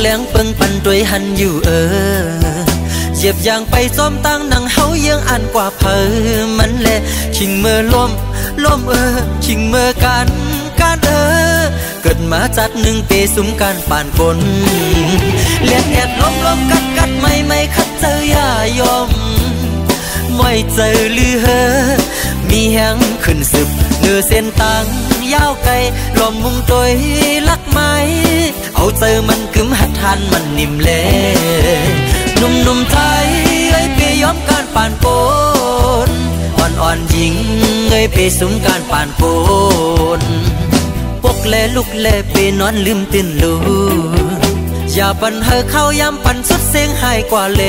แรงเปิงปันด้วยหันอยู่เหยียบยางไปซ้อมตั้งนังเฮายังอ่านกว่าเพอมันแลชิงเมื่อล้มชิงเมื่อการเกิดมาจัด1ปีสุมการป่านคนเลียดแอดล้มกัดไม่คัดเจอยายอมไม่เจอลือมีแหงขึ้นสืบเนื้อเส้นตังยาวไกลลมมุงตัวลักไม้เอาเจอมันกึมหัดทันมันนิ่มเล่หนุ่มไทยไปยอมการป่านโกนอ่อนหญิงไปสุมการป่านโกนปกแลลุกแลไปนอนลืมตื่นลูอย่าปันเข้ายามปันสุดเสียงหายกว่าเล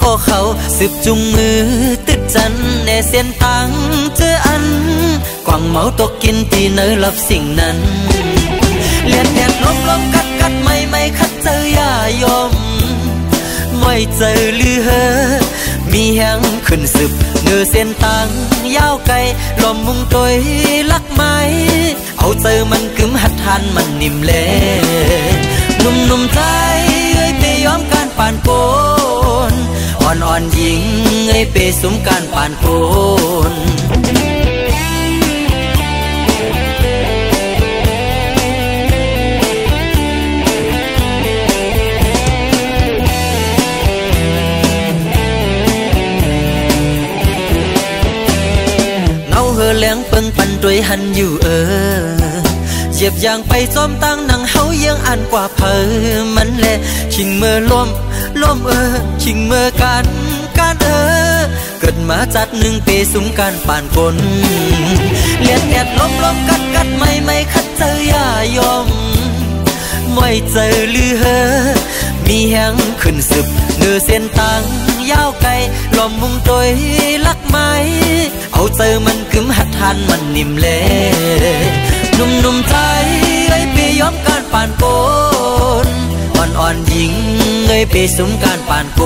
ก็เขาสืบจุงมือติดจันแน่เส้นตังเจออันกวางเมาตกกินตีเนอรับสิ่งนั้นเลียนแดดล้มกัดไม่คัดเจอยายอมไม่เจอลือมีแหงขึ้นสืบเนื้อเส้นตังยาวไกลลมมุงตัวลักไม้เอาเจอมันกึมหัดทันมันนิ่มเล่หนุ่มไทยไปยอมการป่านโกนอ่อนหญิงไปสุมการป่านโกนแรงเปิงปันด้วยหันอยู่เหยียบยางไปซ้อมตั้งนังเฮายังอ่านกว่าเพอมันแลชิงเมื่อล้มชิงเมื่อการเกิดมาจัด1ปีสุมการป่านคนเลียดแอดล้มกัดไม่คัดเจอยายอมไม่เจอลือมีแหงขึ้นสืบเนื้อเส้นตังยาวไกลลมมุงตัวลักไม้เอาเจอมันกึมหัดทันมันนิ่มเล่หนุ่มไทยไปยอมการป่านโกนอ่อนหญิงไปสุมการป่านโก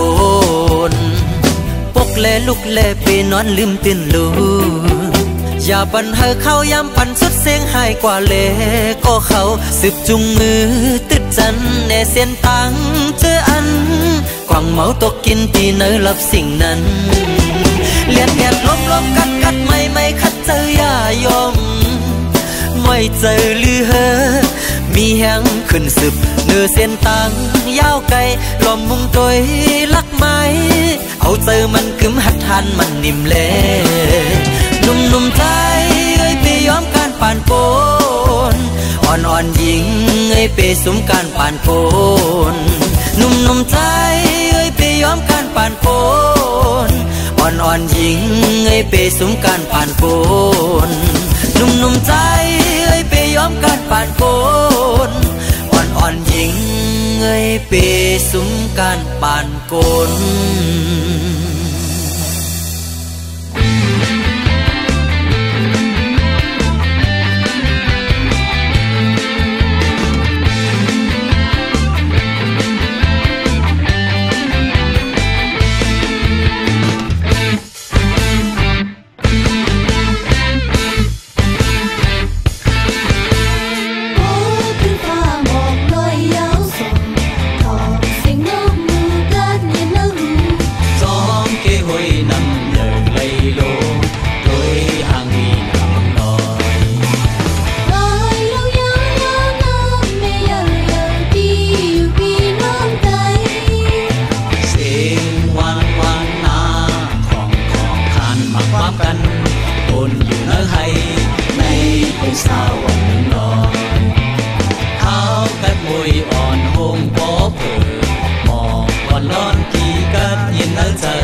นปกแลลุกแลไปนอนลืมตื่นลูอย่าปันเข้ายามปันสุดเสียงหายกว่าเลก็เขาสืบจุงมือติดจันแน่เส้นตังเจออันกวางเมาตกกินตีเนอรับสิ่งนั้นเลียดแอดล้มกัดไม่คัดเจอยายอมไม่เจอลือมีแหงขึ้นสืบเนื้อเส้นตังยาวไกลลมมุงตัวลักไม้เอาเจอมันกึมหัดทันมันนิ่มเล่หนุ่มไทยไปยอมการป่านโกนอ่อนหญิงไปสุมการป่านโกนหนุ่มไทยไปยอมการป่านโกนอ่อนหญิงไปสุมการป่านโกนหนุ่มไทยไปยอมการป่านโกนอ่อนหญิงไปสุมการป่านโกนHãy subscribe cho kênh Ghiền Mì Gõ Để không bỏ lỡ คนอยู่เนื้อให้ในเป็นสาววันหนึ่งลอยเขากัดมวยอ่อนโฮงปอเผอหมอกก่อนนอนกี่กัดยินเนื้อเจอ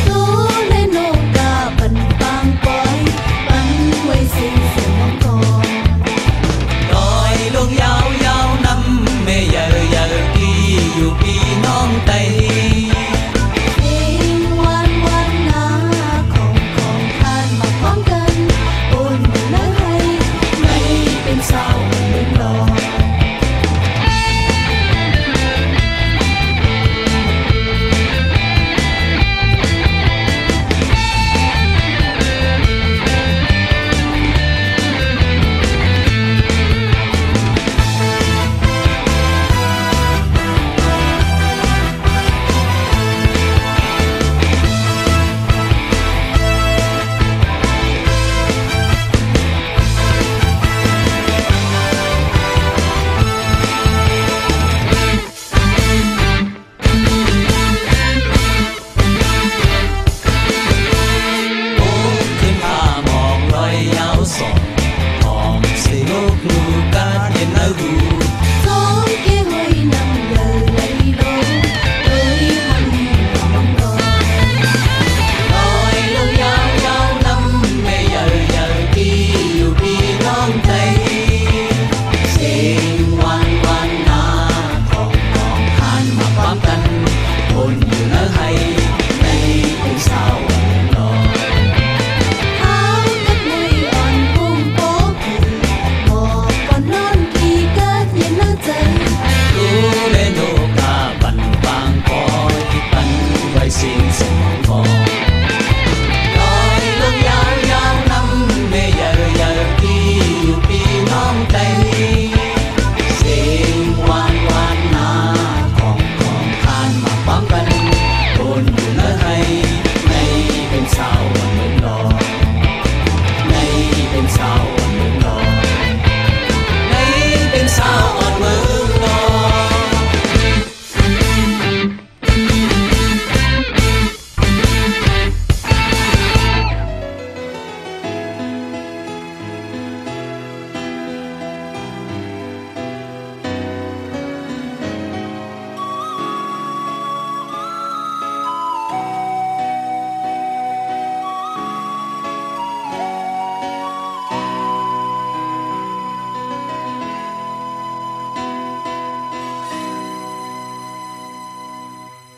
รู้ในโนกาปันปางปอยปันไว้สิ้นเสียงก่อนลอยลงยาวๆน้ำเมยเยอะที่อยู่พี่น้องไต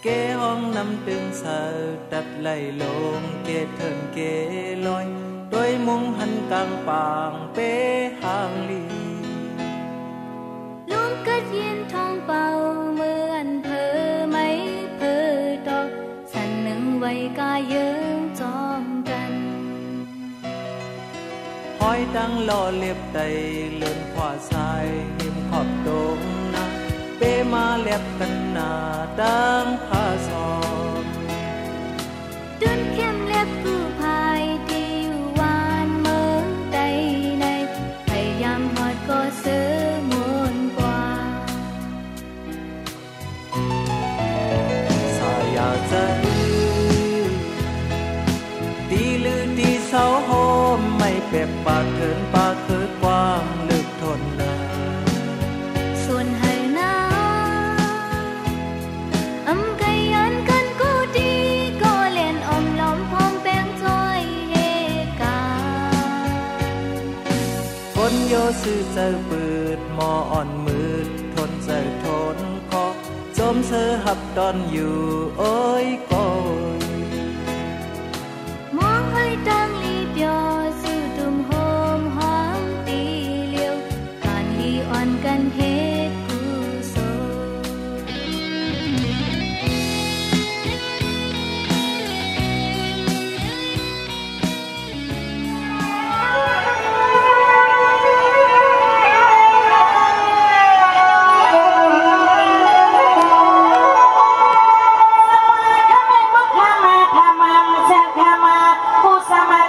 เกห้องน้ำตึงเสาตัดไหลลงเกเถินเกลอยโดยมุงหันกลางปางเปหางลีลุงกัดยินทองเป่าเหมือนเพอไม่เพอดอกสันหนึ่งไว้กายเยิงจอมกันห้อยตั้งล่อเล็บไตเลื่อนขวาซ้ายหิมขอบตรงนะเปมาแลบกันหน้าดังพาซอนดุนเข้มเล็บผู้พายที่อยู่วานเมืองใดในพยายามหอดก็เสือมนกว่าสายาใจตีลือตีเสาโฮมไม่เปบปากเขินปากเคิดกว้างลึกทนนาส่วนให้นาอำไกยันกันกูดีก็เล่นอมล้อมพองแป้งจ้อยเหตุการคนโยซื่อเจอปืดมออ่อนมืดทนเจอทนคอจมเสอหับตอนอยู่โอ้ยก็มองให้ดังลีเปียวซื่อตุ่มโฮมหอมตีเลียวการลีอ่อนกันเหตุกุศลSama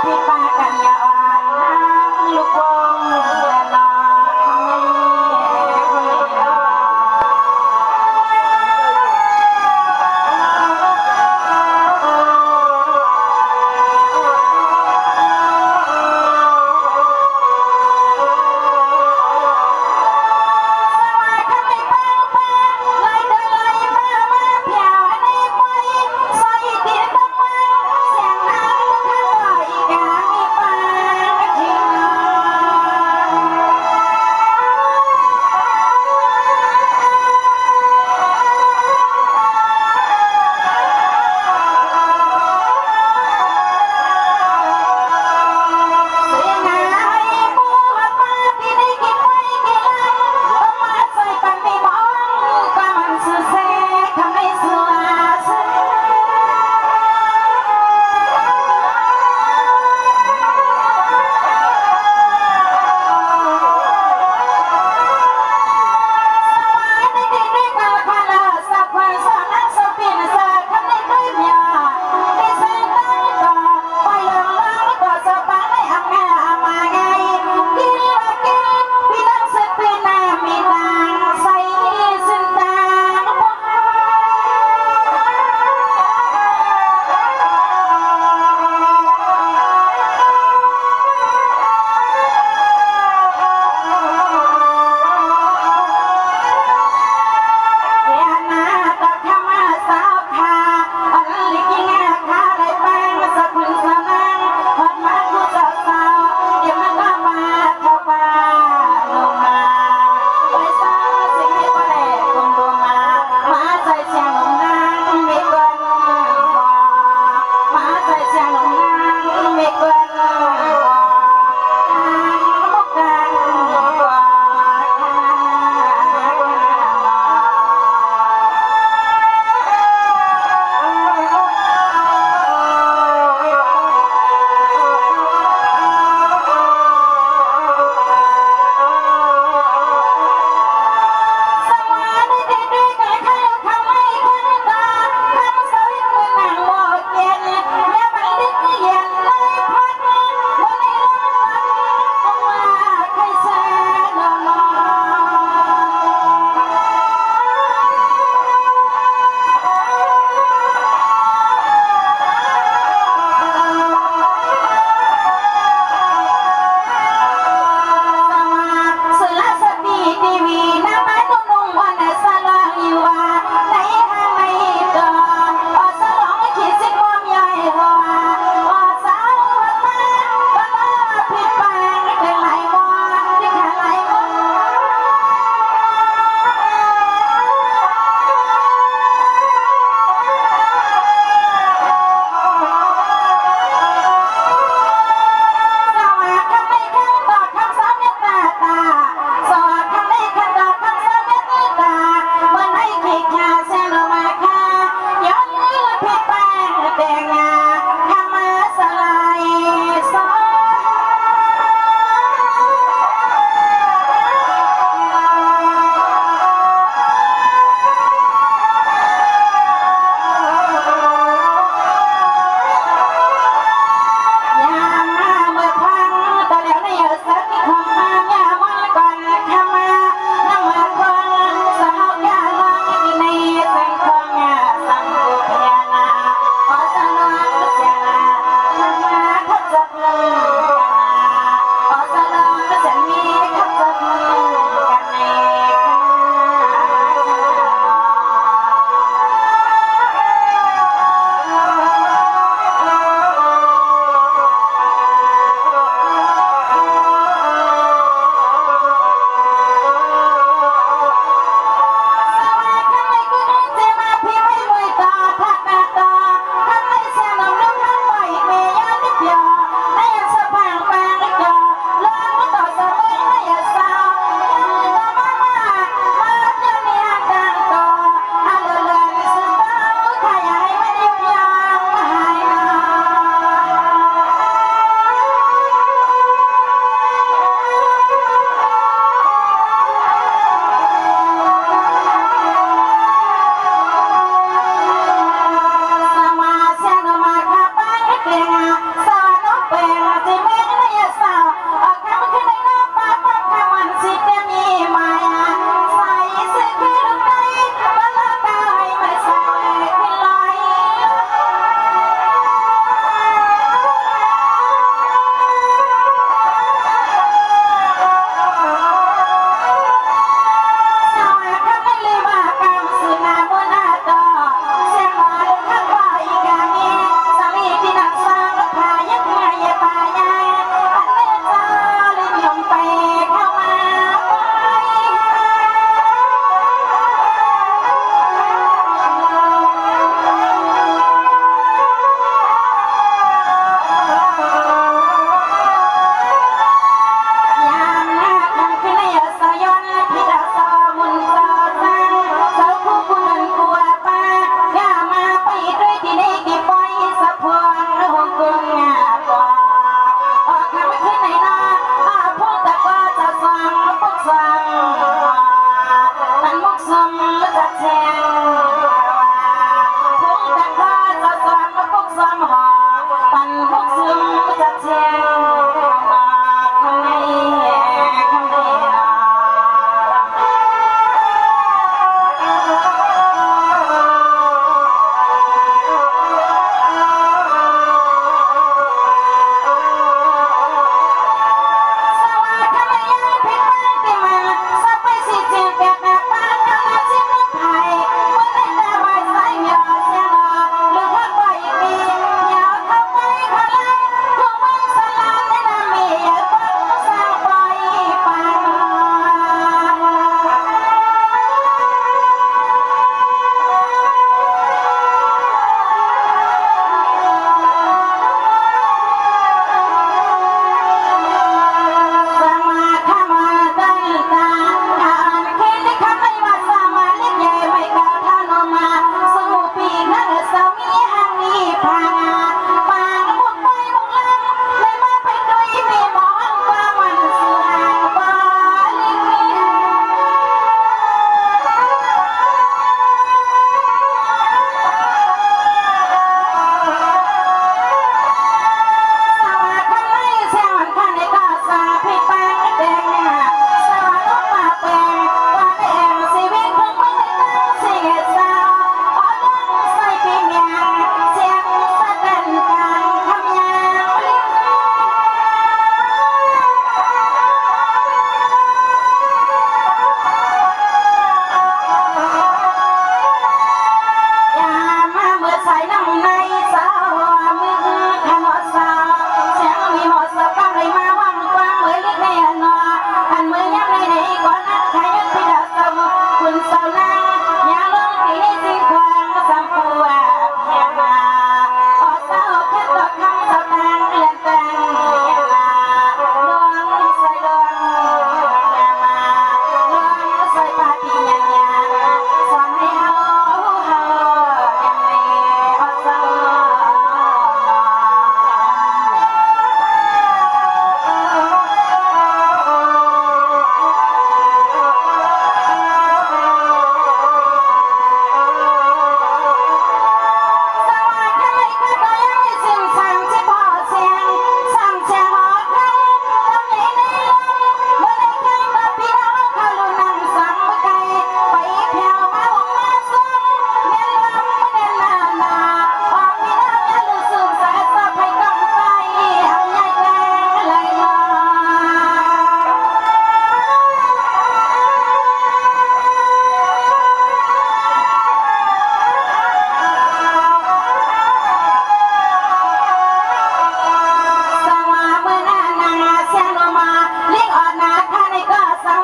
เ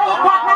อีกคักใน